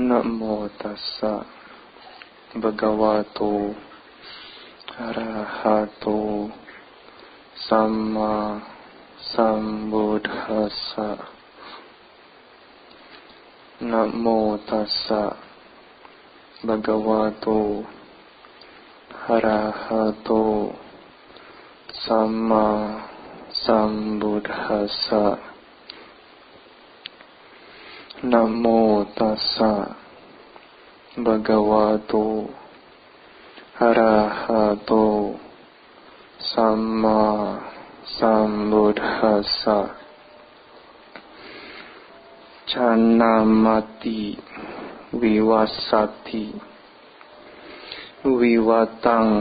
Namo tassa bhagavato arahato samma sambuddhassa. Namo tassa bhagavato arahato samma sambuddhassa. Namo tassa bhagavato arahato samma sambuddhassa. Canamati viwasati viwatang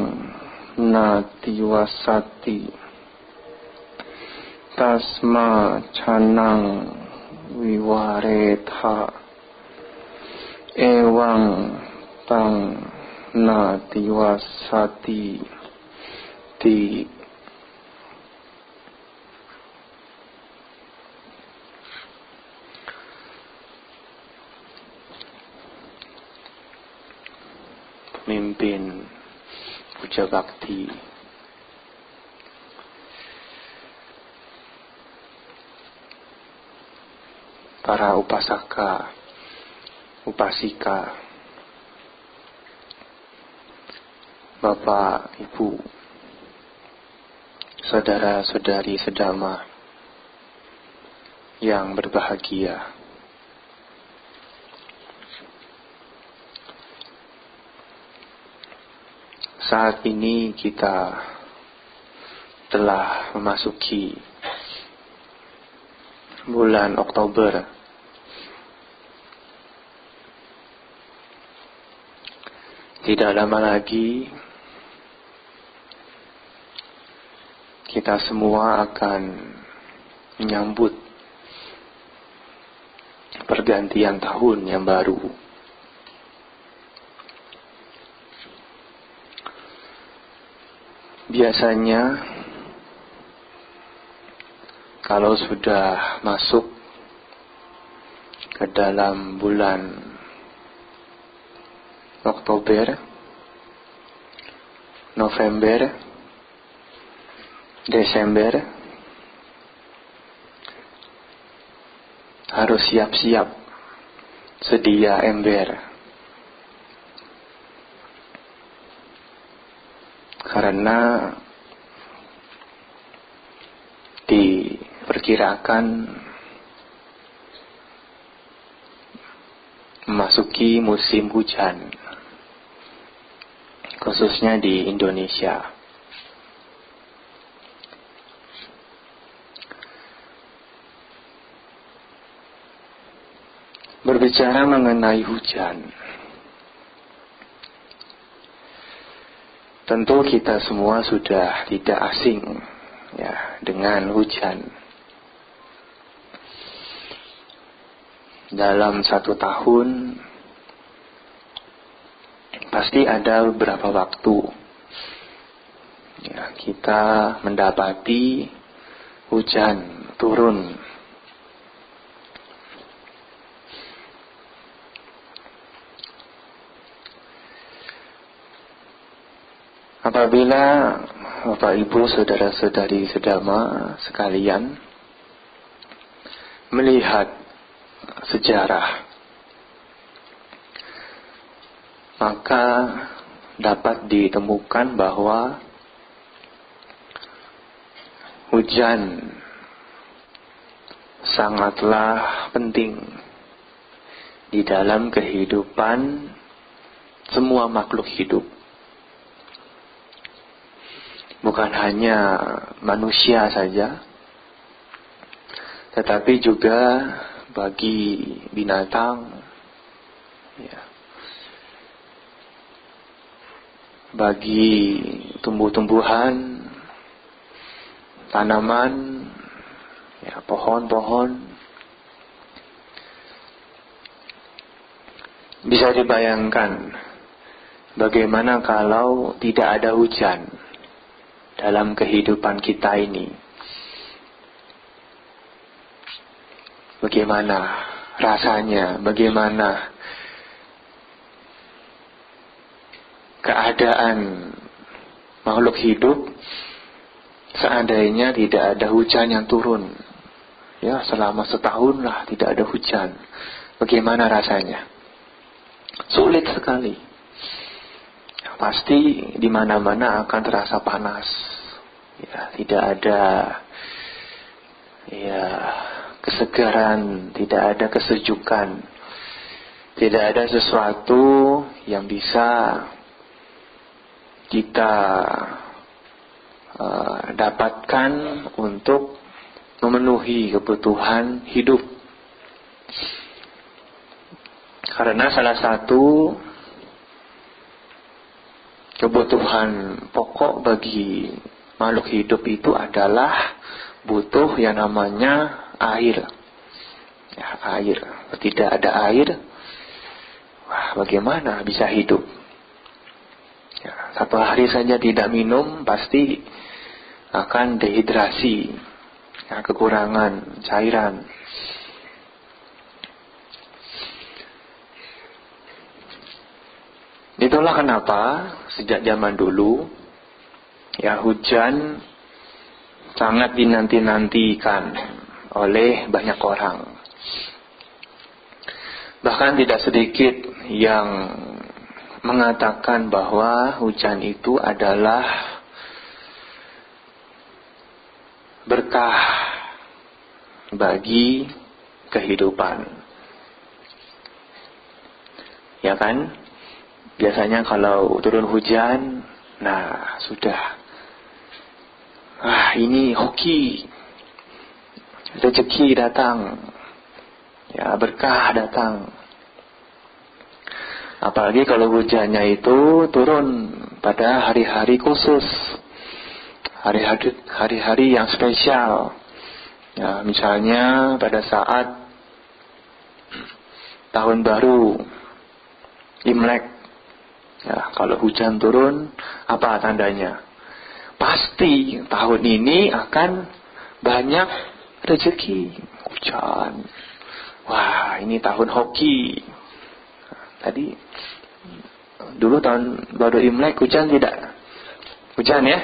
nati wasati. Tasma canang viwaretha ewang tang nati wasati ti. Pemimpin puja bakti, para upasaka, upasika, Bapak, Ibu, saudara-saudari sedama yang berbahagia. Saat ini kita telah memasuki bulan Oktober. Tidak lama lagi kita semua akan menyambut pergantian tahun yang baru. Biasanya kalau sudah masuk ke dalam bulan Oktober, November, Desember, harus siap-siap sedia ember. Karena diperkirakan memasuki musim hujan, khususnya di Indonesia. Berbicara mengenai hujan, tentu kita semua sudah tidak asing ya dengan hujan. Dalam satu tahun pasti ada beberapa waktu ya, kita mendapati hujan turun. Apabila Bapak Ibu saudara-saudari sedama sekalian melihat sejarah, maka dapat ditemukan bahwa hujan sangatlah penting di dalam kehidupan semua makhluk hidup. Bukan hanya manusia saja, tetapi juga bagi binatang, ya, bagi tumbuh-tumbuhan, tanaman, ya, pohon-pohon. Bisa dibayangkan bagaimana kalau tidak ada hujan dalam kehidupan kita ini. Bagaimana rasanya, bagaimana keadaan makhluk hidup seandainya tidak ada hujan yang turun. Ya, selama setahun lah tidak ada hujan. Bagaimana rasanya? Sulit sekali. Pasti di mana-mana akan terasa panas. Ya, tidak ada kesegaran, tidak ada kesejukan. Tidak ada sesuatu yang bisa kita dapatkan untuk memenuhi kebutuhan hidup. Karena salah satu kebutuhan pokok bagi makhluk hidup itu adalah butuh yang namanya air. Ya, air. Tidak ada air, bagaimana bisa hidup? Ya, satu hari saja tidak minum pasti akan dehidrasi, ya, kekurangan cairan. Itulah kenapa sejak zaman dulu ya hujan sangat dinanti-nantikan oleh banyak orang. Bahkan tidak sedikit yang mengatakan bahwa hujan itu adalah berkah bagi kehidupan. Ya kan? Biasanya kalau turun hujan, nah sudah. Ini hoki. Rezeki datang. Ya, berkah datang. Apalagi kalau hujannya itu turun pada hari-hari khusus. Hari-hari yang spesial. Ya, misalnya pada saat tahun baru Imlek. Ya, kalau hujan turun, apa tandanya? Pasti tahun ini akan banyak rezeki. Hujan. Wah, ini tahun hoki. Tadi dulu tahun baru Imlek hujan tidak? Hujan ya?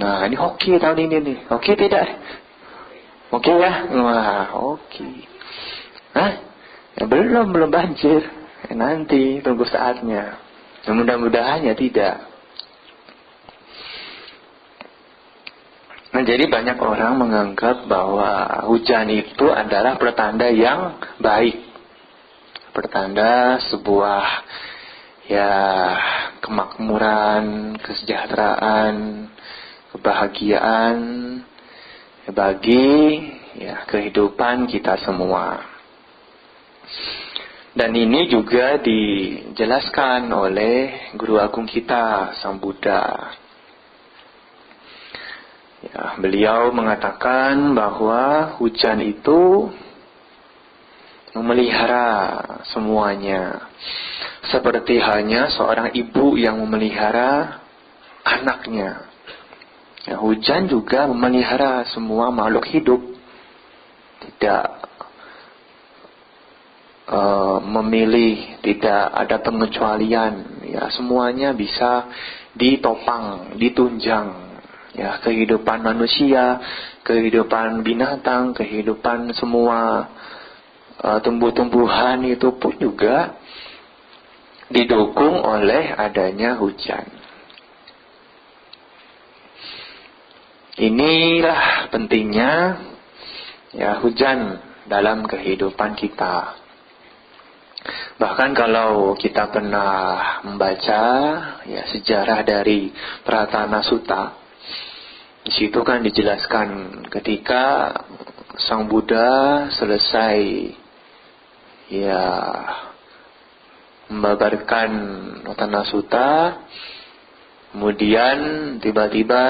Nah, ini hoki tahun ini nih. Hoki tidak? Oke ya? Wah, hoki. Ya, belum banjir. Nanti tunggu saatnya. Mudah-mudahan ya tidak. Nah, jadi banyak orang menganggap bahwa hujan itu adalah pertanda yang baik. Pertanda sebuah ya kemakmuran, kesejahteraan, kebahagiaan bagi ya kehidupan kita semua. Dan ini juga dijelaskan oleh Guru Agung kita, Sang Buddha. Ya, beliau mengatakan bahwa hujan itu memelihara semuanya. Seperti halnya seorang ibu yang memelihara anaknya. Ya, hujan juga memelihara semua makhluk hidup. Tidak memilih, tidak ada pengecualian. Ya, semuanya bisa ditopang, ditunjang. Ya, kehidupan manusia, kehidupan binatang, kehidupan semua tumbuh-tumbuhan itu pun juga didukung oleh adanya hujan. Inilah pentingnya ya hujan dalam kehidupan kita. Bahkan kalau kita pernah membaca ya sejarah dari Pratana Sutta, di situ kan dijelaskan ketika Sang Buddha selesai ya membabarkan Pratana Sutta, kemudian tiba-tiba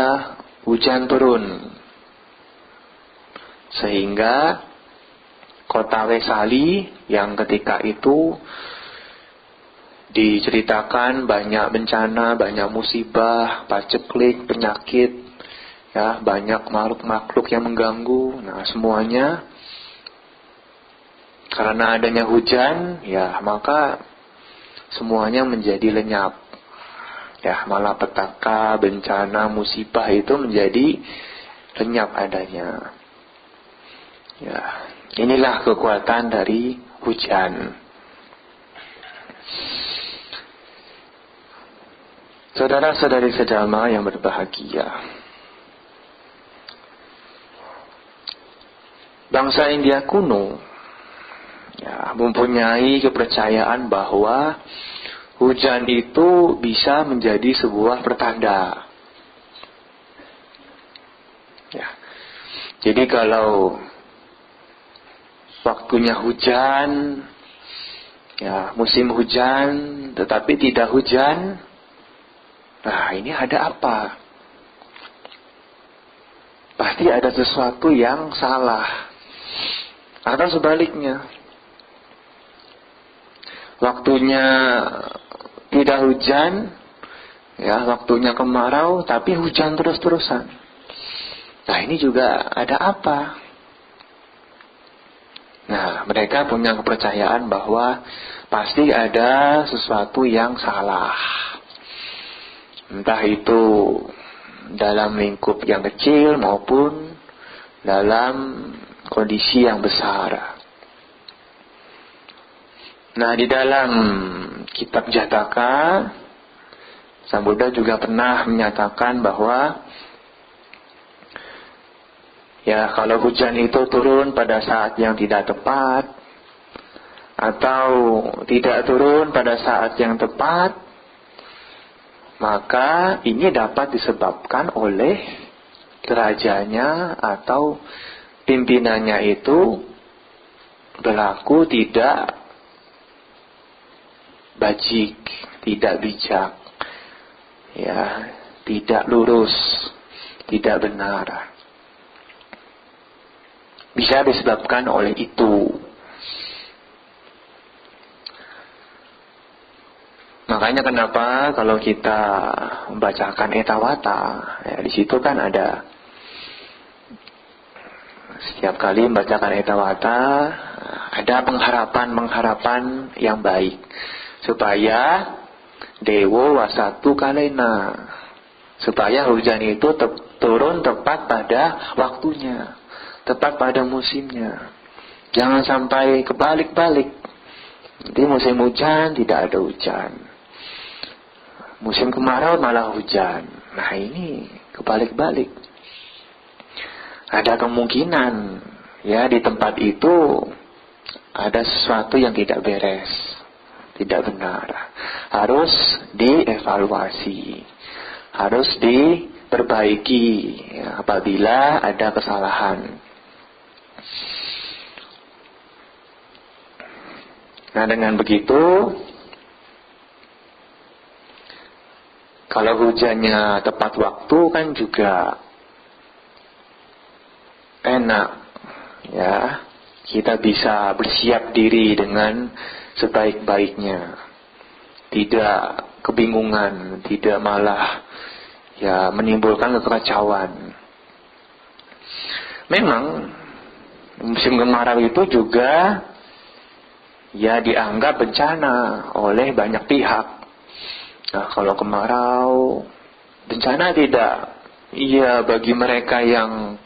hujan turun sehingga kota Wesali yang ketika itu diceritakan banyak bencana, banyak musibah, paceklik, penyakit, ya banyak makhluk-makhluk yang mengganggu. Nah, semuanya karena adanya hujan, ya maka semuanya menjadi lenyap. Ya, malapetaka, bencana, musibah itu menjadi lenyap adanya. Ya, inilah kekuatan dari hujan. Saudara-saudari sejama yang berbahagia, bangsa India kuno ya, mempunyai kepercayaan bahwa hujan itu bisa menjadi sebuah pertanda. Ya. Jadi kalau waktunya hujan, ya musim hujan, tetapi tidak hujan, nah ini ada apa? Pasti ada sesuatu yang salah. Atau sebaliknya, waktunya tidak hujan, ya waktunya kemarau, tapi hujan terus-terusan. Nah ini juga ada apa? Nah mereka punya kepercayaan bahwa pasti ada sesuatu yang salah. Entah itu dalam lingkup yang kecil maupun dalam kondisi yang besar. Nah di dalam kitab Jataka, Sang Buddha juga pernah menyatakan bahwa ya kalau hujan itu turun pada saat yang tidak tepat, atau tidak turun pada saat yang tepat, maka ini dapat disebabkan oleh rajanya atau pimpinannya itu berlaku tidak bajik, tidak bijak, ya, tidak lurus, tidak benar. Bisa disebabkan oleh itu. Makanya kenapa kalau kita membacakan Etawata, ya, di situ kan ada setiap kali membacakan Etawata ada pengharapan yang baik. Supaya Dewo Wasatu Kalena, supaya hujan itu turun tepat pada waktunya, tepat pada musimnya. Jangan sampai kebalik-balik. Nanti musim hujan tidak ada hujan, musim kemarau malah hujan. Nah ini kebalik-balik. Ada kemungkinan ya di tempat itu ada sesuatu yang tidak beres, tidak benar. Harus dievaluasi, harus diperbaiki ya, apabila ada kesalahan. Nah dengan begitu, kalau hujannya tepat waktu kan juga enak ya. Kita bisa bersiap diri dengan sebaik-baiknya, tidak kebingungan, tidak malah ya menimbulkan kekacauan. Memang musim kemarau itu juga ya dianggap bencana oleh banyak pihak. Nah kalau kemarau bencana tidak? Iya, bagi mereka yang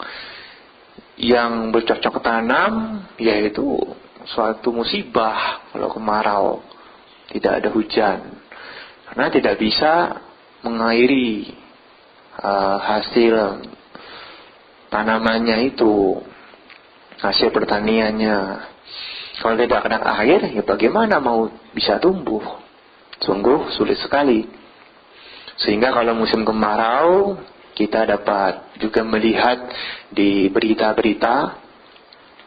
bercocok tanam, yaitu suatu musibah kalau kemarau, tidak ada hujan, karena tidak bisa mengairi hasil tanamannya itu, hasil pertaniannya. Kalau tidak ada air, ya bagaimana mau bisa tumbuh? Sungguh sulit sekali. Sehingga kalau musim kemarau, kita dapat juga melihat di berita-berita,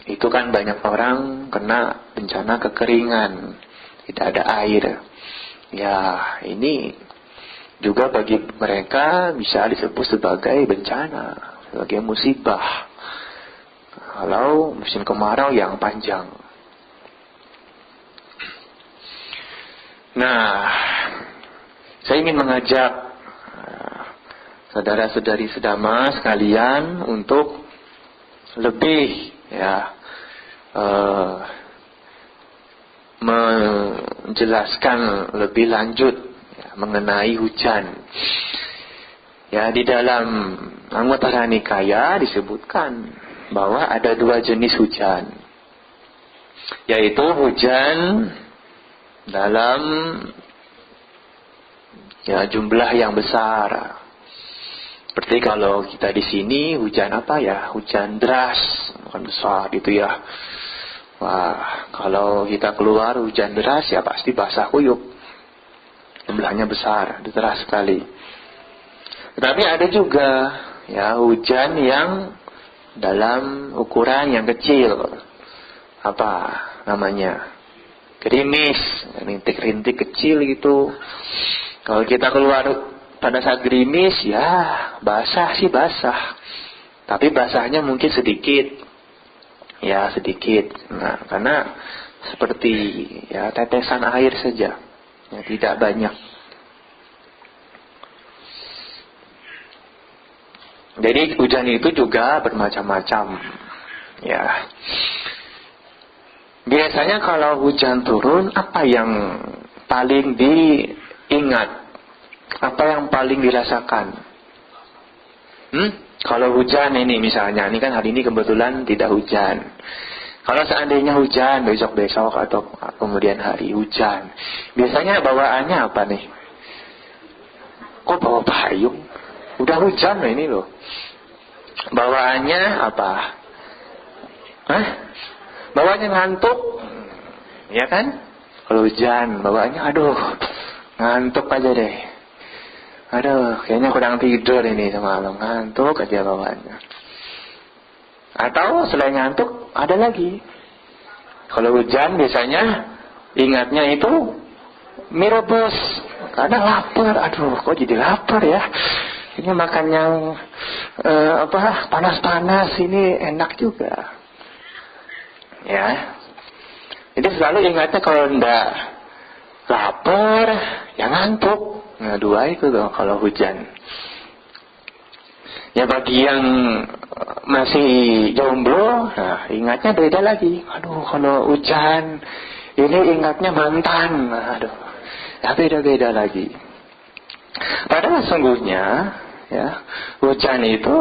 itu kan banyak orang kena bencana kekeringan, tidak ada air. Ya, ini juga bagi mereka bisa disebut sebagai bencana, sebagai musibah. Kalau musim kemarau yang panjang. Nah, saya ingin mengajak saudara-saudari sedama sekalian untuk lebih ya menjelaskan lebih lanjut mengenai hujan. Ya, di dalam Anguttara Nikaya disebutkan bahwa ada 2 jenis hujan, yaitu hujan dalam jumlah yang besar. Seperti kalau kita di sini hujan apa ya? Hujan deras, bukan besar gitu ya. Wah, kalau kita keluar hujan deras ya pasti basah kuyup. Jumlahnya besar, deras sekali. Tetapi ada juga hujan yang dalam ukuran yang kecil. Apa namanya? Gerimis, rintik-rintik kecil gitu. Kalau kita keluar pada saat gerimis, ya basah sih basah. Tapi basahnya mungkin sedikit. Ya sedikit. Nah, karena seperti tetesan air saja. Ya, tidak banyak. Jadi hujan itu juga bermacam-macam. Ya. Biasanya kalau hujan turun, apa yang paling diingat? Apa yang paling dirasakan? Kalau hujan ini misalnya, ini kan hari ini kebetulan tidak hujan. Kalau seandainya hujan, besok-besok atau kemudian hari hujan, biasanya bawaannya apa nih? Kok bawa payung? Udah hujan loh ini loh. Bawaannya apa? Bawaannya ngantuk. Ya kan? Kalau hujan, bawaannya aduh, ngantuk aja deh. Aduh, kayaknya kurang tidur ini semalam. Ngantuk aja bawaannya. Atau selain ngantuk, ada lagi. Kalau hujan biasanya ingatnya itu mie rebus. Karena lapar. Aduh, kok jadi lapar ya? Ini makan yang panas-panas ini enak juga. Ya. Jadi selalu ingatnya kalau enggak lapar, ya ngantuk. Nah, 2 itu tuh kalau hujan. Ya bagi yang masih jomblo, nah ingatnya beda lagi. Aduh, kalau hujan ini ingatnya mantan. Aduh, ya beda-beda lagi. Padahal sesungguhnya hujan itu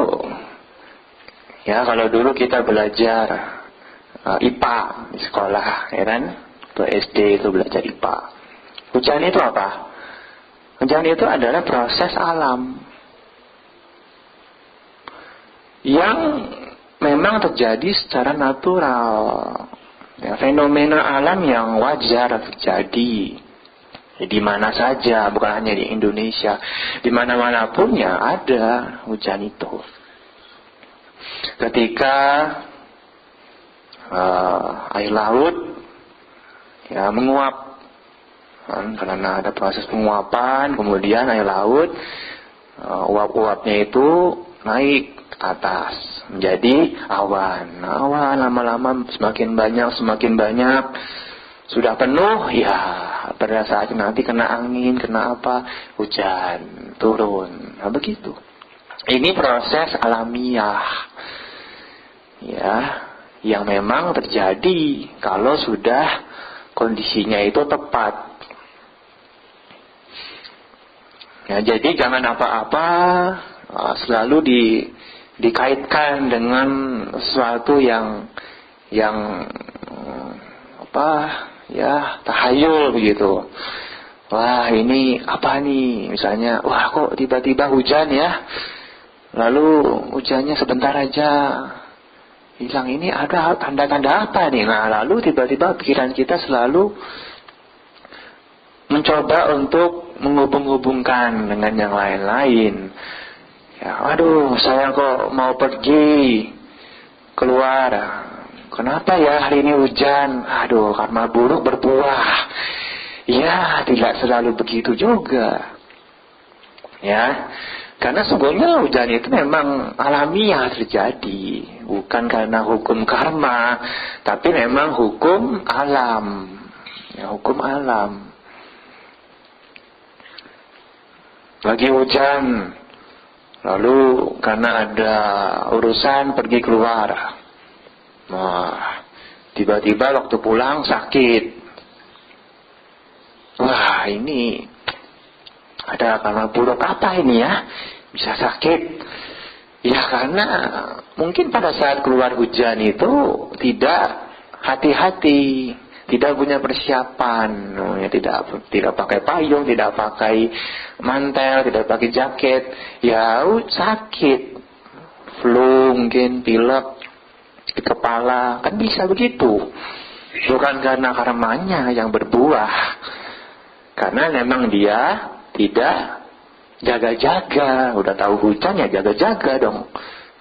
kalau dulu kita belajar IPA di sekolah, ya kan? Ke SD itu belajar IPA. Hujan itu apa? Hujan itu adalah proses alam yang memang terjadi secara natural. Ya, fenomena alam yang wajar terjadi. Di mana saja, bukan hanya di Indonesia, di mana-mana pun ya ada hujan itu. Ketika air laut menguap, karena ada proses penguapan, kemudian air laut uap-uapnya itu naik ke atas menjadi awan. Awan lama-lama semakin banyak. Sudah penuh, ya pada saat nanti kena angin, kena apa, hujan, turun. Nah begitu. Ini proses alamiah. Ya, yang memang terjadi kalau sudah kondisinya itu tepat. Ya, jadi jangan apa-apa selalu dikaitkan dengan sesuatu yang tahayul begitu. Wah, ini apa nih? Misalnya, wah kok tiba-tiba hujan ya? Lalu hujannya sebentar aja hilang, ini ada tanda-tanda apa nih? Nah, lalu tiba-tiba pikiran kita selalu mencoba untuk menghubung-hubungkan dengan yang lain-lain. Ya, aduh, saya kok mau pergi keluar. Kenapa ya hari ini hujan? Aduh, karma buruk berbuah. Ya, tidak selalu begitu juga. Ya, karena sungguhnya hujan itu memang alamiah terjadi, bukan karena hukum karma, tapi memang hukum alam. Ya, hukum alam. Lagi hujan, lalu karena ada urusan pergi keluar. Nah, tiba-tiba waktu pulang sakit. Wah, ini Ada karena buruk apa ini ya? Bisa sakit. Ya karena mungkin pada saat keluar hujan itu tidak hati-hati, tidak punya persiapan, ya, tidak pakai payung, tidak pakai mantel, tidak pakai jaket, ya sakit, flu mungkin, pilek di kepala, kan bisa begitu. Bukan karena karmanya yang berbuah, karena memang dia tidak jaga-jaga. Udah tahu hujan ya jaga-jaga dong.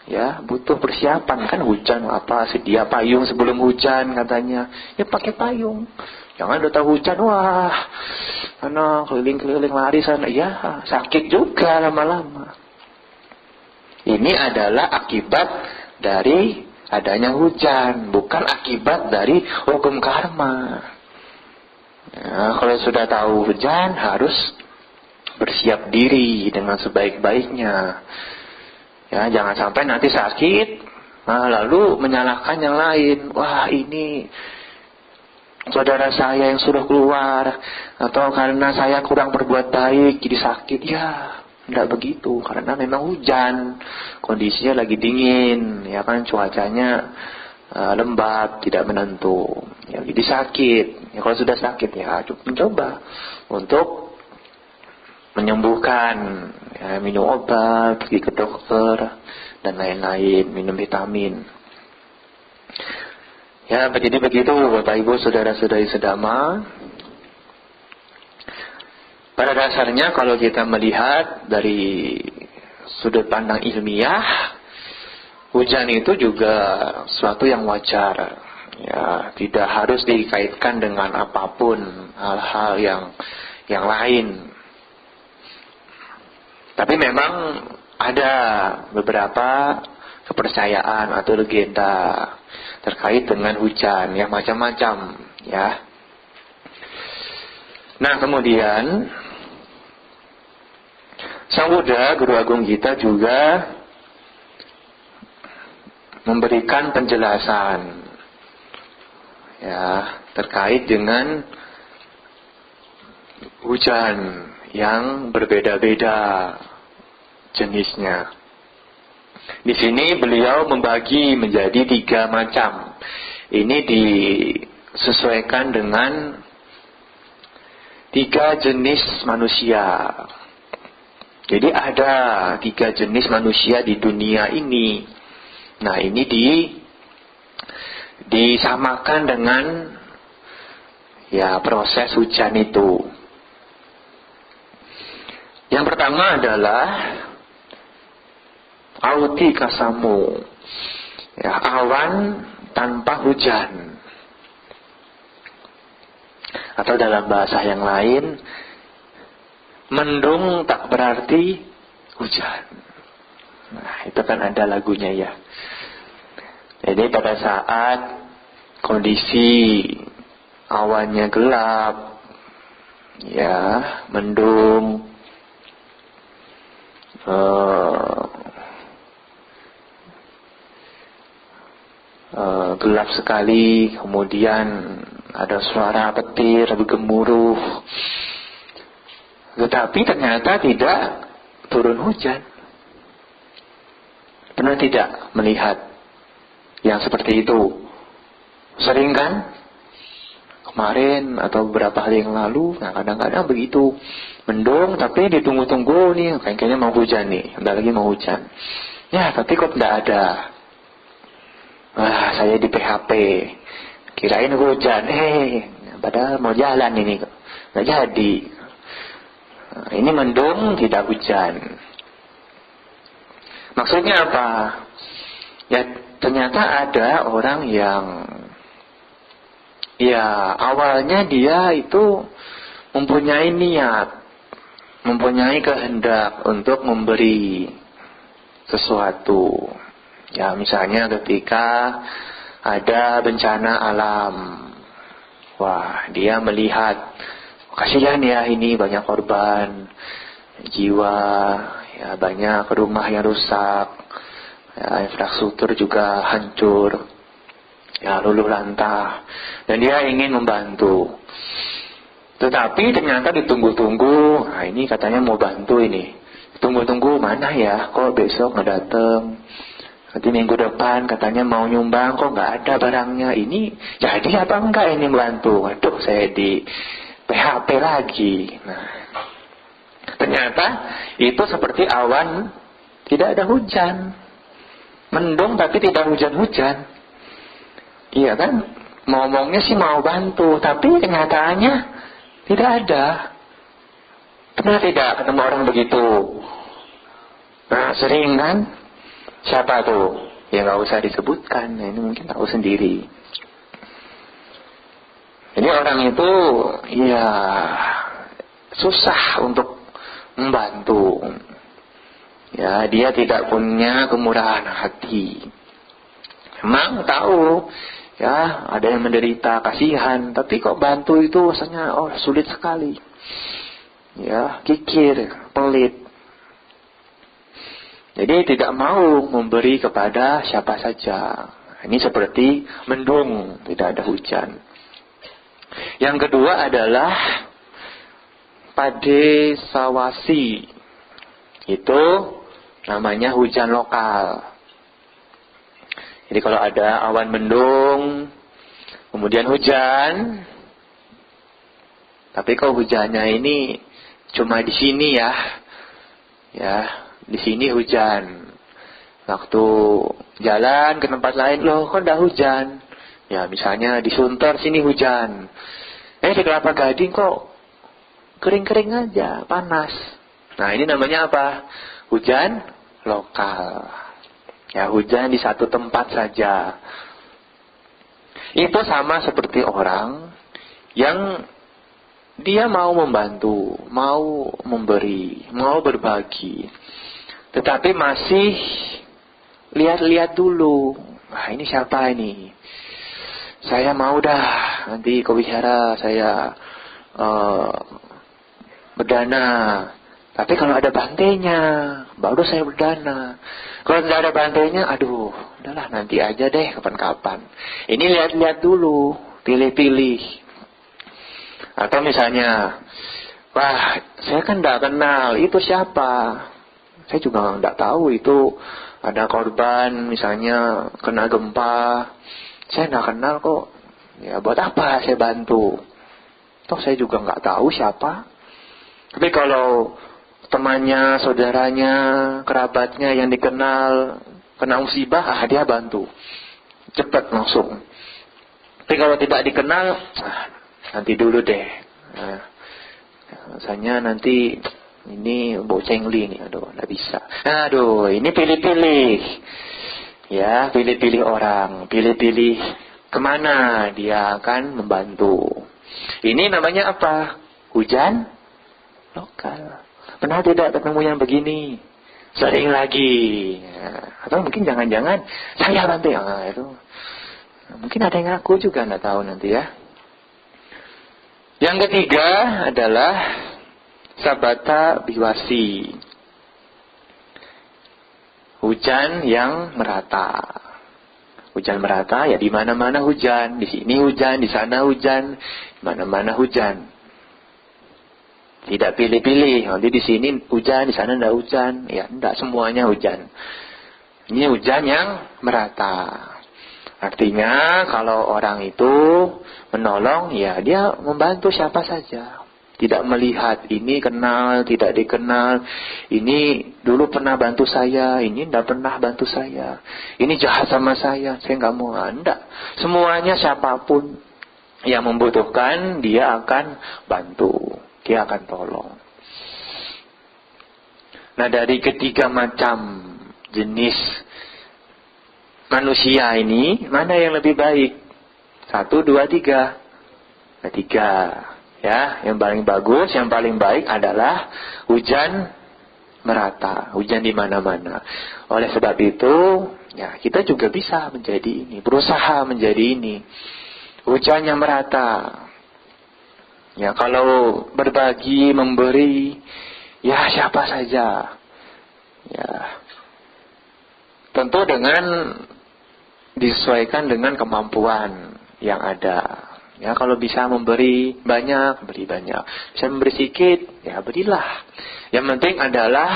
Ya, butuh persiapan. Kan hujan apa, sedia payung sebelum hujan katanya. Ya pakai payung. Jangan udah tahu hujan, wah, keliling-keliling lari sana. Ya, sakit juga lama-lama. Ini adalah akibat dari adanya hujan, bukan akibat dari hukum karma. Ya, kalau sudah tahu hujan harus bersiap diri dengan sebaik-baiknya. Ya, jangan sampai nanti sakit, lalu menyalahkan yang lain. Wah, ini saudara saya yang sudah keluar, atau karena saya kurang berbuat baik jadi sakit. Ya, tidak begitu, karena memang hujan, kondisinya lagi dingin, ya kan, cuacanya lembab, tidak menentu. Ya, jadi sakit. Ya, kalau sudah sakit ya mencoba untuk menyembuhkan, ya, minum obat, pergi ke dokter dan lain-lain, minum vitamin. Ya, jadi begitu Bapak Ibu saudara-saudari sedama. Pada dasarnya kalau kita melihat dari sudut pandang ilmiah, hujan itu juga suatu yang wajar. Ya, tidak harus dikaitkan dengan apapun hal-hal yang lain. Tapi memang ada beberapa kepercayaan atau legenda terkait dengan hujan yang macam-macam, ya. Nah, kemudian Sang Buddha, Guru Agung kita juga memberikan penjelasan, ya, terkait dengan hujan yang berbeda-beda jenisnya. Di sini beliau membagi menjadi 3 macam. Ini disesuaikan dengan 3 jenis manusia. Jadi ada 3 jenis manusia di dunia ini. Nah, ini disamakan dengan, ya, proses hujan itu. Yang pertama adalah auti kasamu, ya, awan tanpa hujan. Atau dalam bahasa yang lain, mendung tak berarti hujan. Nah, itu kan ada lagunya, ya. Jadi pada saat kondisi awannya gelap, ya, mendung, gelap sekali, kemudian ada suara petir bergemuruh, tetapi ternyata tidak turun hujan. Pernah tidak melihat yang seperti itu? Sering kan? Kemarin atau beberapa hari yang lalu, nah kadang-kadang begitu, mendung tapi ditunggu-tunggu nih, kayaknya mau hujan nih, bentar lagi mau hujan. Ya, tapi kok tidak ada. Wah, saya di PHP, kirain hujan, padahal mau jalan ini, nggak jadi. Nah, ini mendung tidak hujan. Maksudnya apa? Ya, ternyata ada orang yang, ya, awalnya dia itu mempunyai niat, mempunyai kehendak untuk memberi sesuatu. Ya, misalnya ketika ada bencana alam, wah, dia melihat, kasihan ya, ini banyak korban jiwa, ya, banyak rumah yang rusak, ya, infrastruktur juga hancur, ya, luluh lantah, dan dia ingin membantu. Tetapi ternyata ditunggu-tunggu, nah ini katanya mau bantu ini. Tunggu-tunggu mana ya, kok besok nggak datang. Nanti minggu depan katanya mau nyumbang, kok nggak ada barangnya. Ini jadi apa enggak ini bantu? Waduh, saya di PHP lagi. Nah, ternyata itu seperti awan, tidak ada hujan. Mendung tapi tidak hujan-hujan. Iya kan? Ngomongnya sih mau bantu, tapi kenyataannya tidak ada. Pernah tidak ketemu orang begitu? Nah, sering kan? Siapa tuh? Ya nggak usah disebutkan. Nah, ini mungkin tahu sendiri. Jadi orang itu, ya susah untuk membantu. Ya, dia tidak punya kemurahan hati. Memang tahu. Ya, ada yang menderita, kasihan. Tapi kok bantu itu rasanya sulit sekali. Ya, kikir, pelit. Jadi tidak mau memberi kepada siapa saja. Ini seperti mendung, tidak ada hujan. Yang kedua adalah padesawasi. Itu namanya hujan lokal. Jadi kalau ada awan mendung, kemudian hujan, tapi kok hujannya ini cuma di sini ya, di sini hujan. Waktu jalan ke tempat lain, loh kok enggak hujan? Ya misalnya di Sunter sini hujan. Di Kelapa Gading kok kering-kering aja, panas. Nah ini namanya apa? Hujan lokal. Ya hujan di satu tempat saja. Itu sama seperti orang yang dia mau membantu, mau memberi, mau berbagi. Tetapi masih lihat-lihat dulu. Nah ini siapa ini? Saya mau dah nanti ke wihara saya berdana. Tapi kalau ada bantainya, baru saya berdana. Kalau tidak ada bantainya, aduh, udahlah nanti aja deh, kapan-kapan. Ini lihat-lihat dulu, pilih-pilih. Atau misalnya, wah, saya kan tidak kenal, itu siapa? Saya juga tidak tahu itu ada korban, misalnya kena gempa. Saya tidak kenal kok. Ya, buat apa saya bantu? Toh saya juga nggak tahu siapa. Tapi kalau temannya, saudaranya, kerabatnya yang dikenal kena musibah, dia bantu. Cepat langsung. Tapi kalau tidak dikenal, nanti dulu deh. Misalnya nanti ini boceng li nih, aduh, nggak bisa. Aduh, ini pilih-pilih. Ya, pilih-pilih orang, pilih-pilih kemana dia akan membantu. Ini namanya apa? Hujan lokal. Pernah tidak ketemu yang begini? Sering lagi. Atau mungkin jangan-jangan saya bantu yang itu. Mungkin ada yang ngaku juga, nggak tahu nanti ya. Yang ketiga adalah sabata biwasi. Hujan yang merata. Hujan merata ya di mana-mana hujan, di sini hujan, di sana hujan, di mana-mana hujan. Tidak pilih-pilih, nanti di sini hujan, di sana tidak hujan. Ya, tidak semuanya hujan. Ini hujan yang merata. Artinya kalau orang itu menolong, ya dia membantu siapa saja. Tidak melihat ini kenal, tidak dikenal. Ini dulu pernah bantu saya, ini tidak pernah bantu saya. Ini jahat sama saya nggak mau. Tidak. Semuanya siapapun yang membutuhkan, dia akan bantu. Dia akan tolong. Nah dari ketiga macam jenis manusia ini, mana yang lebih baik? 1, 2, 3. Nah 3. Ya, yang paling bagus, yang paling baik adalah hujan merata, hujan di mana-mana. Oleh sebab itu, ya kita juga bisa menjadi ini, berusaha menjadi ini. Hujan yang merata. Ya, kalau berbagi, memberi, ya siapa saja. Ya. Tentu dengan disesuaikan dengan kemampuan yang ada. Ya, kalau bisa memberi banyak, beri banyak. Bisa memberi sedikit, ya berilah. Yang penting adalah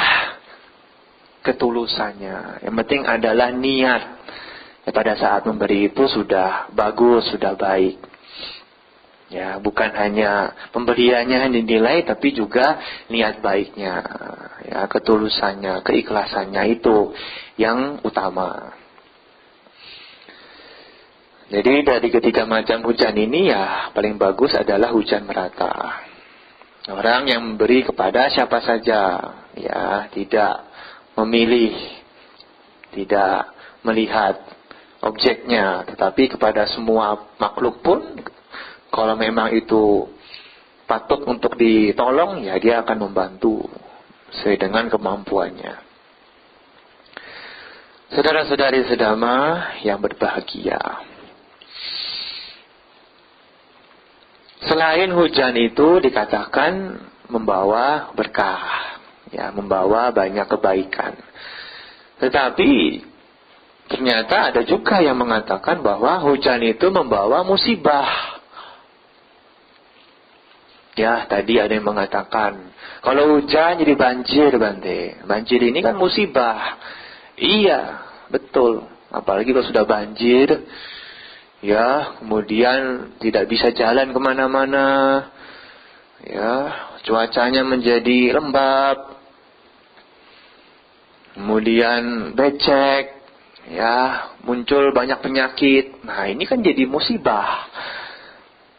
ketulusannya. Yang penting adalah niat. Ya, pada saat memberi itu sudah bagus, sudah baik. Ya, bukan hanya pemberiannya yang dinilai, tapi juga niat baiknya. Ya, ketulusannya, keikhlasannya itu yang utama. Jadi dari ketiga macam hujan ini ya paling bagus adalah hujan merata. Orang yang memberi kepada siapa saja, ya tidak memilih, tidak melihat objeknya, tetapi kepada semua makhluk pun, kalau memang itu patut untuk ditolong, ya dia akan membantu sesuai dengan kemampuannya. Saudara-saudari sedama yang berbahagia, selain hujan itu dikatakan membawa berkah, ya, membawa banyak kebaikan. Tetapi ternyata ada juga yang mengatakan bahwa hujan itu membawa musibah. Ya, tadi ada yang mengatakan kalau hujan jadi banjir, Bante. Banjir ini kan musibah. Iya, betul. Apalagi kalau sudah banjir, ya, kemudian tidak bisa jalan kemana-mana, ya, cuacanya menjadi lembab, kemudian becek, ya, muncul banyak penyakit. Nah, ini kan jadi musibah.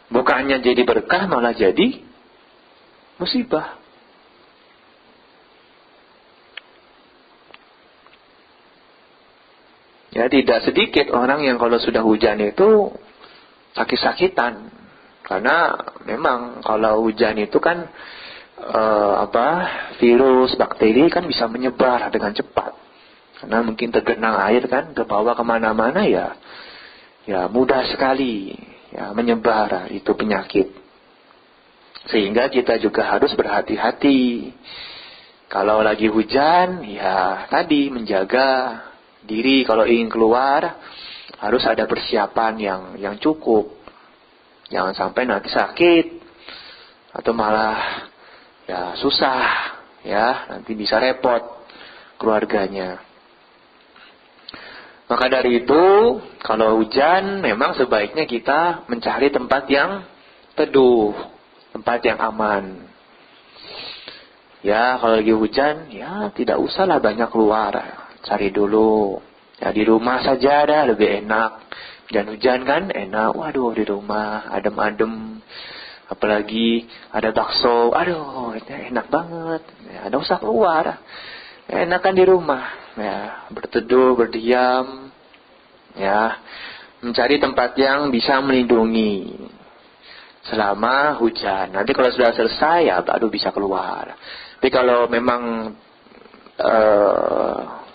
Bukannya jadi berkah, malah jadi musibah. Ya, tidak sedikit orang yang kalau sudah hujan itu sakit-sakitan. Karena memang kalau hujan itu kan virus, bakteri kan bisa menyebar dengan cepat. Karena mungkin tergenang air kan, terbawa kemana-mana, ya mudah sekali ya menyebar itu penyakit. Sehingga kita juga harus berhati-hati. Kalau lagi hujan, ya tadi menjaga diri. Kalau ingin keluar harus ada persiapan yang cukup. Jangan sampai nanti sakit atau malah ya susah, ya nanti bisa repot keluarganya. Maka dari itu, kalau hujan memang sebaiknya kita mencari tempat yang teduh, tempat yang aman. Ya, kalau lagi hujan, ya tidak usahlah banyak keluar. Cari dulu. Ya, di rumah saja dah lebih enak. Dan hujan kan enak. Waduh, di rumah adem-adem. Apalagi ada bakso. Aduh, enak banget. Ya, tidak usah keluar. Enakan di rumah. Ya, berteduh, berdiam. Ya, mencari tempat yang bisa melindungi selama hujan. Nanti kalau sudah selesai, ya baru bisa keluar. Tapi kalau memang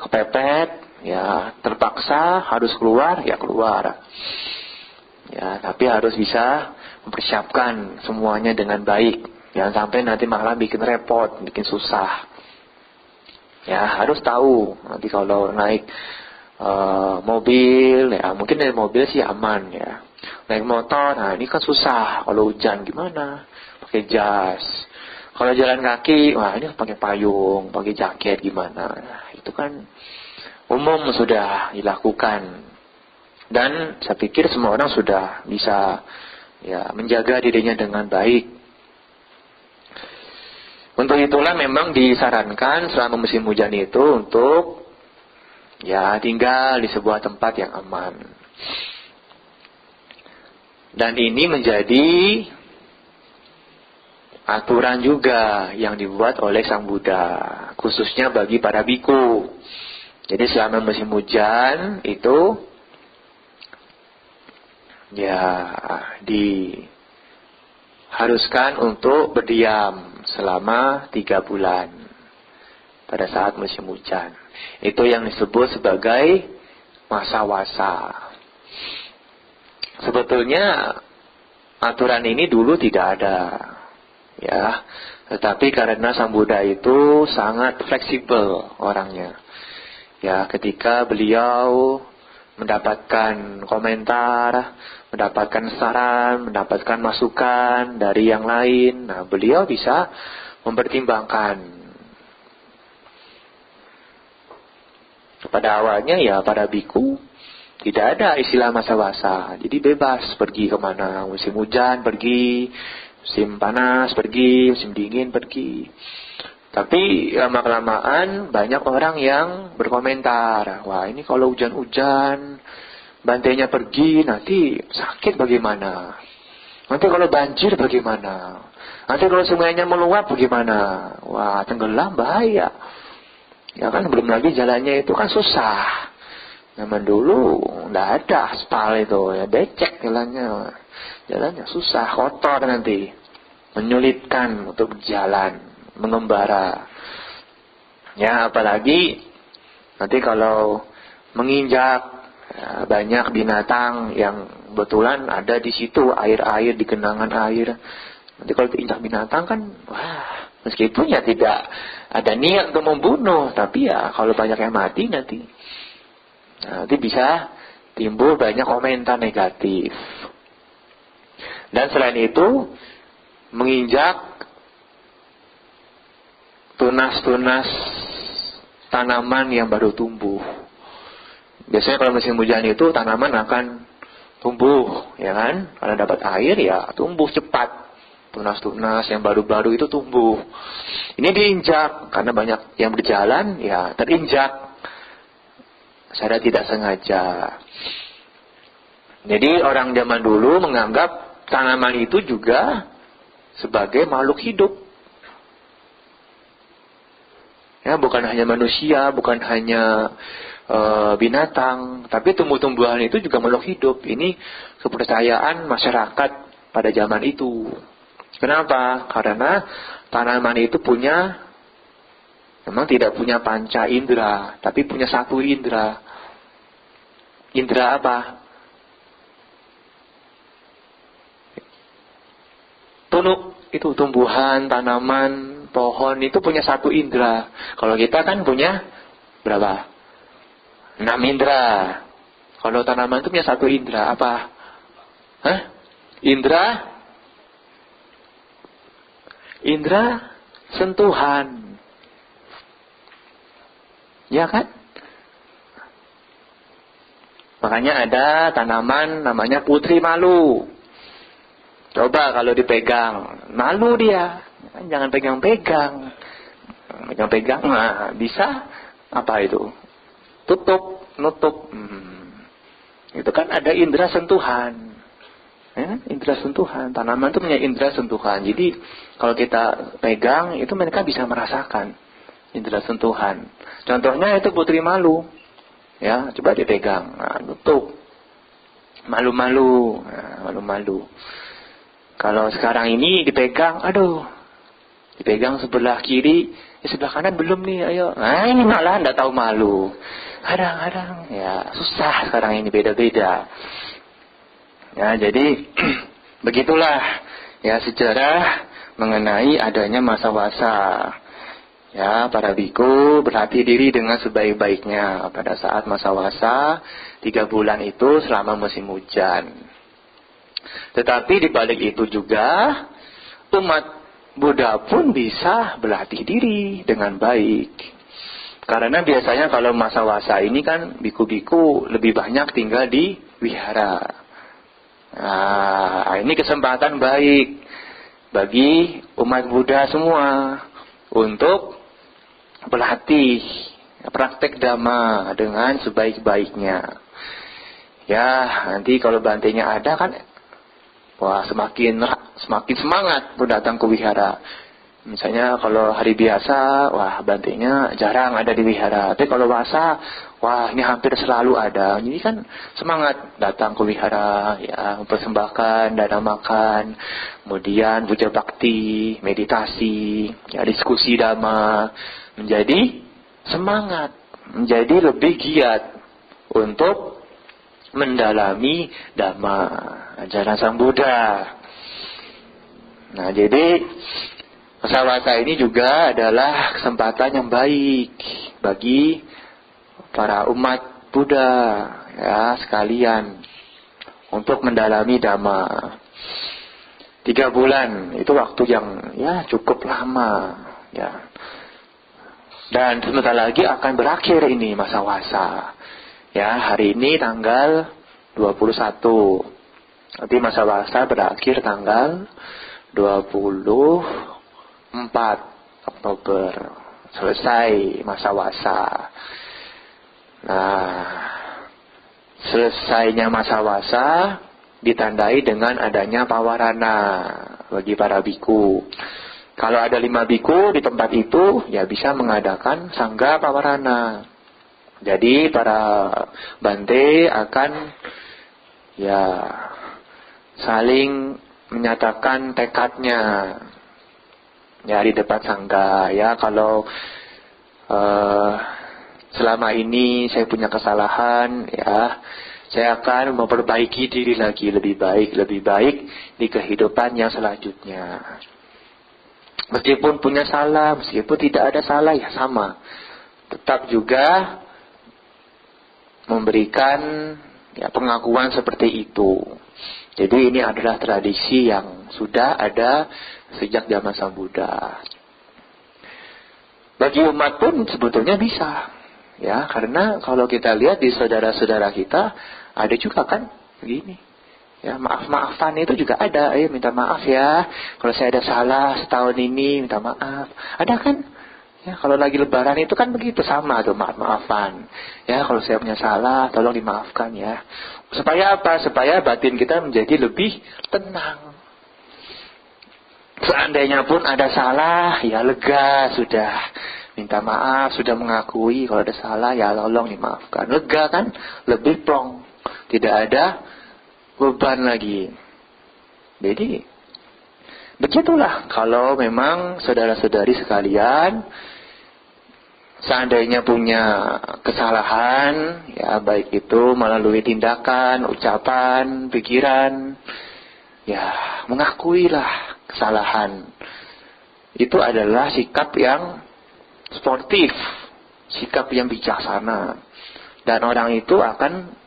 kepepet, ya terpaksa harus keluar, ya keluar. Ya, tapi harus bisa mempersiapkan semuanya dengan baik. Jangan sampai nanti malah bikin repot, bikin susah. Ya, harus tahu nanti kalau naik mobil, ya mungkin dari mobil sih aman ya. Naik motor, nah ini kan susah. Kalau hujan gimana? Pakai jas. Kalau jalan kaki, wah ini pakai payung, pakai jaket gimana? Nah, itu kan umum sudah dilakukan. Dan saya pikir semua orang sudah bisa ya menjaga dirinya dengan baik. Untuk itulah memang disarankan selama musim hujan itu untuk ya tinggal di sebuah tempat yang aman. Dan ini menjadi aturan juga yang dibuat oleh Sang Buddha, khususnya bagi para biku. Jadi selama musim hujan itu ya diharuskan untuk berdiam selama 3 bulan pada saat musim hujan. Itu yang disebut sebagai masa wasa. Sebetulnya aturan ini dulu tidak ada, ya. Tetapi karena Sang Buddha itu sangat fleksibel orangnya, ya. Ketika beliau mendapatkan komentar mendapatkan saran, mendapatkan masukan dari yang lain. Nah, beliau bisa mempertimbangkan. Pada awalnya ya para biku tidak ada istilah masa-wasa, jadi bebas pergi kemana, musim hujan pergi, musim panas pergi, musim dingin pergi. Tapi lama-kelamaan banyak orang yang berkomentar, wah ini kalau hujan-hujan, bantainya pergi, nanti sakit bagaimana? Nanti kalau banjir bagaimana? Nanti kalau sungainya meluap bagaimana? Wah, tenggelam bahaya. Ya kan, belum lagi jalannya itu kan susah. Zaman dulu nggak ada aspal itu, ya becek jalannya. Jalannya susah, kotor nanti. Menyulitkan untuk berjalan, mengembara. Ya, apalagi nanti kalau menginjak, ya, banyak binatang yang kebetulan ada di situ, air-air, di genangan air. Nanti kalau diinjak binatang kan, wah, meskipun ya tidak ada niat untuk membunuh, tapi ya kalau banyak yang mati nanti bisa timbul banyak komentar negatif. Dan selain itu, menginjak tunas-tunas tanaman yang baru tumbuh. Biasanya kalau musim hujan itu tanaman akan tumbuh, ya kan? Kalau dapat air ya tumbuh cepat. Tunas-tunas yang baru-baru itu tumbuh. Ini diinjak karena banyak yang berjalan, ya terinjak secara tidak sengaja. Jadi orang zaman dulu menganggap tanaman itu juga sebagai makhluk hidup. Ya, bukan hanya manusia, bukan hanya binatang, tapi tumbuh-tumbuhan itu juga makhluk hidup. Ini kepercayaan masyarakat pada zaman itu. Kenapa? Karena tanaman itu memang tidak punya panca indera, tapi punya satu indera. Indera apa? Tunuk, itu tumbuhan, tanaman, pohon itu punya satu indera. Kalau kita kan punya berapa? 6 indera. Kalau tanaman itu punya satu indera, apa? Indera sentuhan. Ya kan? Makanya ada tanaman namanya putri malu. Coba kalau dipegang, malu dia. Jangan pegang-pegang. Pegang-pegang, nah, bisa apa itu? Nutup. Itu kan ada indera sentuhan. Ya, indera sentuhan. Tanaman itu punya indera sentuhan. Jadi kalau kita pegang, itu mereka bisa merasakan indera sentuhan. Contohnya itu putri malu. Ya, coba dipegang. Nah, nutup. Malu-malu. Nah, malu-malu. Kalau sekarang ini dipegang, dipegang sebelah kiri, sebelah kanan belum nih, ayo. Nah, ini malah enggak tahu malu. Kadang-kadang ya susah sekarang ini, beda-beda. Ya, jadi begitulah ya sejarah mengenai adanya masa-wasa. Ya, para biku berlatih diri dengan sebaik-baiknya pada saat masa-wasa 3 bulan itu selama musim hujan. Tetapi di balik itu juga umat Buddha pun bisa berlatih diri dengan baik. Karena biasanya kalau masa-wasa ini kan biku-biku lebih banyak tinggal di wihara. Nah, ini kesempatan baik bagi umat Buddha semua untuk berlatih praktek dhamma dengan sebaik-baiknya. Ya, nanti kalau bantainya ada kan, wah semakin semangat datang ke wihara. Misalnya kalau hari biasa, wah bantainya jarang ada di wihara. Tapi kalau puasa, wah ini hampir selalu ada. Jadi kan semangat datang ke wihara, ya mempersembahkan dana makan, kemudian puja bakti, meditasi, ya diskusi dhamma, menjadi semangat, menjadi lebih giat untuk mendalami dhamma, ajaran Sang Buddha. Nah, jadi masa-wasa ini juga adalah kesempatan yang baik bagi para umat Buddha ya sekalian untuk mendalami Dhamma. 3 bulan itu waktu yang ya cukup lama, ya. Dan sebentar lagi akan berakhir ini masa wasa. Ya, hari ini tanggal 21. Nanti masa wasa berakhir tanggal 24 Oktober. Selesai masa wasa. Nah, selesainya masa wasa ditandai dengan adanya pawarana bagi para biku. Kalau ada 5 biku di tempat itu, ya bisa mengadakan sangga pawarana. Jadi para bante akan ya saling menyatakan tekadnya ya di depan sangga. Ya, kalau selama ini saya punya kesalahan, ya saya akan memperbaiki diri lagi lebih baik di kehidupan yang selanjutnya. Meskipun punya salah, meskipun tidak ada salah, ya sama. Tetap juga memberikan ya pengakuan seperti itu. Jadi ini adalah tradisi yang sudah ada sejak zaman Sang Buddha. Bagi umat pun sebetulnya bisa. Ya, karena kalau kita lihat di saudara-saudara kita, ada juga kan begini. Ya, maaf-maafan itu juga ada. Ayo minta maaf ya. Kalau saya ada salah setahun ini, minta maaf. Ada kan? Ya, kalau lagi lebaran itu kan begitu, sama tuh maaf-maafan. Ya, kalau saya punya salah, tolong dimaafkan ya. Supaya apa? Supaya batin kita menjadi lebih tenang. Seandainya pun ada salah, ya lega sudah. Minta maaf, sudah mengakui kalau ada salah, ya tolong dimaafkan. Lega kan? Lebih plong. Tidak ada beban lagi. Jadi begitulah kalau memang saudara-saudari sekalian seandainya punya kesalahan, ya baik itu melalui tindakan, ucapan, pikiran, ya mengakuilah kesalahan. Itu adalah sikap yang sportif, sikap yang bijaksana. Dan orang itu akan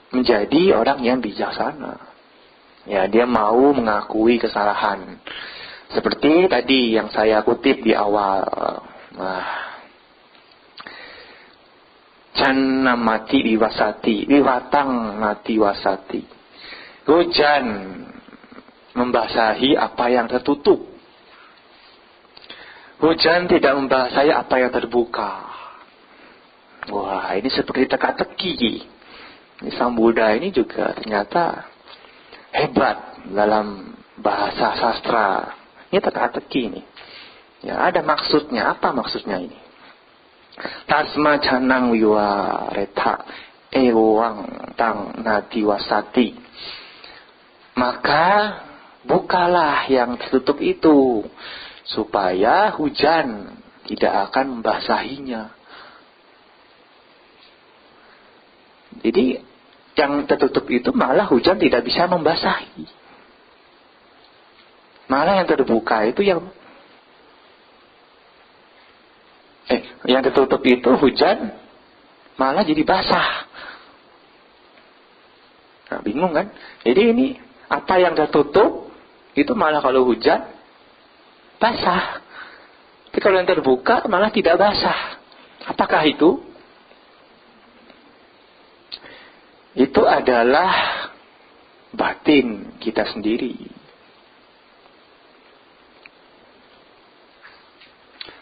menjadi orang yang bijaksana. Ya, dia mau mengakui kesalahan. Seperti tadi yang saya kutip di awal. Janna mati wiwasati, wiwatang mati wasati. Hujan membasahi apa yang tertutup. Hujan tidak membasahi apa yang terbuka. Wah, ini seperti teka-teki. Ini Sang Buddha ini juga ternyata hebat dalam bahasa sastra. Ini teka-teki ini. Ya, ada maksudnya. Apa maksudnya ini? Tasma janang wiwa reta ewang tang nati wasati. Maka bukalah yang tertutup itu, supaya hujan tidak akan membasahinya. Jadi yang tertutup itu malah hujan tidak bisa membasahi. Malah yang terbuka itu yang tertutup itu hujan malah jadi basah. Nah, bingung kan? Jadi ini apa yang tertutup itu malah kalau hujan basah. Tapi kalau yang terbuka malah tidak basah. Apakah itu? Itu adalah batin kita sendiri.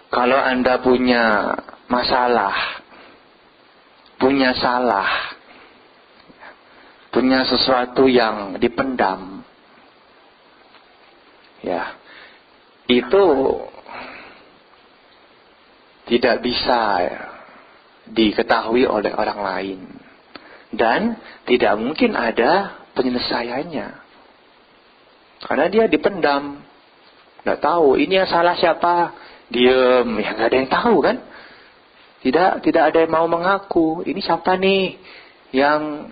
Kalau Anda punya masalah, punya salah, punya sesuatu yang dipendam, ya, itu tidak bisa diketahui oleh orang lain. Dan tidak mungkin ada penyelesaiannya. Karena dia dipendam. Nggak tahu, ini yang salah siapa? Diem, ya nggak ada yang tahu kan? Tidak ada yang mau mengaku. Ini siapa nih yang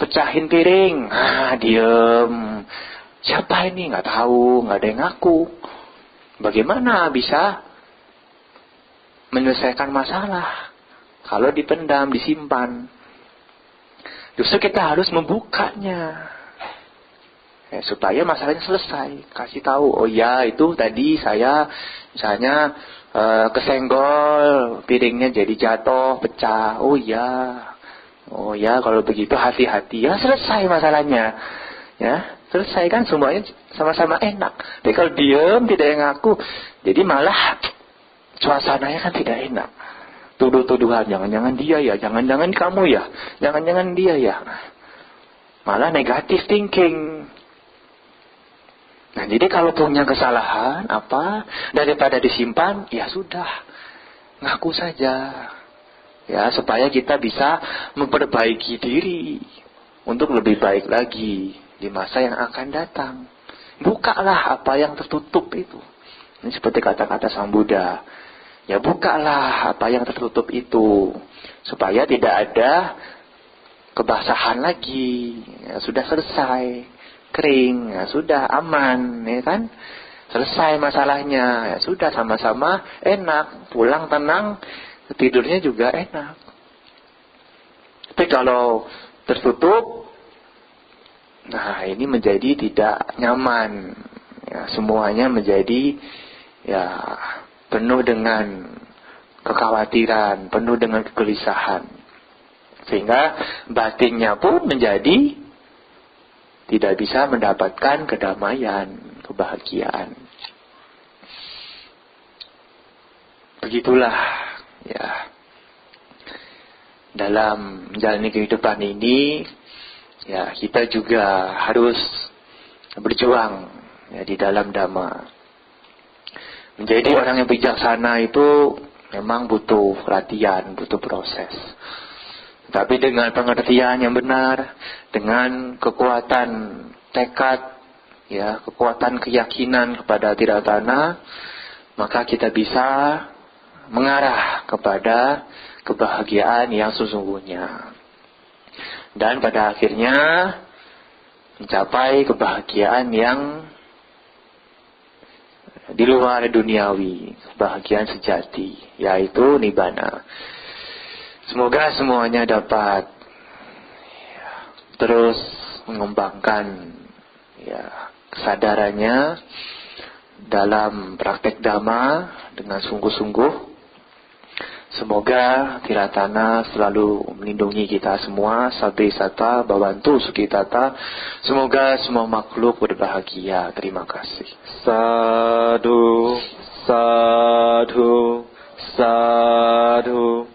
pecahin piring? Diem. Siapa ini? Nggak tahu, nggak ada yang ngaku. Bagaimana bisa menyelesaikan masalah kalau dipendam, disimpan? Justru kita harus membukanya. Supaya masalahnya selesai. Kasih tahu, oh ya itu tadi saya misalnya kesenggol, piringnya jadi jatuh, pecah. Oh ya kalau begitu hati-hati. Ya selesai masalahnya. Ya, selesai kan semuanya sama-sama enak. Tapi kalau diam tidak ngaku, jadi malah suasananya kan tidak enak. Tuduh-tuduhan, jangan-jangan dia ya, jangan-jangan kamu ya, jangan-jangan dia ya. Malah negatif thinking. Nah, jadi kalau punya kesalahan apa, daripada disimpan, ya sudah, ngaku saja. Ya, supaya kita bisa memperbaiki diri untuk lebih baik lagi di masa yang akan datang. Bukalah apa yang tertutup itu. Ini seperti kata-kata Sang Buddha. Ya, bukalah apa yang tertutup itu, supaya tidak ada kebasahan lagi. Ya, sudah selesai. Kering, ya sudah aman, ya kan? Selesai masalahnya, ya sudah sama-sama enak, pulang tenang, tidurnya juga enak. Tapi kalau tertutup, nah ini menjadi tidak nyaman, ya, semuanya menjadi ya penuh dengan kekhawatiran, penuh dengan kegelisahan, sehingga batinnya pun menjadi tidak bisa mendapatkan kedamaian, kebahagiaan. Begitulah ya. Dalam menjalani kehidupan ini, ya kita juga harus berjuang ya, di dalam Dhamma. Menjadi orang yang bijaksana itu memang butuh latihan, butuh proses. Tapi dengan pengertian yang benar, dengan kekuatan tekad, ya, kekuatan keyakinan kepada Tiratana, maka kita bisa mengarah kepada kebahagiaan yang sesungguhnya. Dan pada akhirnya mencapai kebahagiaan yang di luar duniawi, kebahagiaan sejati, yaitu Nibbana. Semoga semuanya dapat terus mengembangkan ya, kesadarannya dalam praktek Dhamma dengan sungguh-sungguh. Semoga Tiratana selalu melindungi kita semua, Sabbe Satta Bhavantu Sukhitata. Semoga semua makhluk berbahagia. Terima kasih. Sadhu, sadhu, sadhu.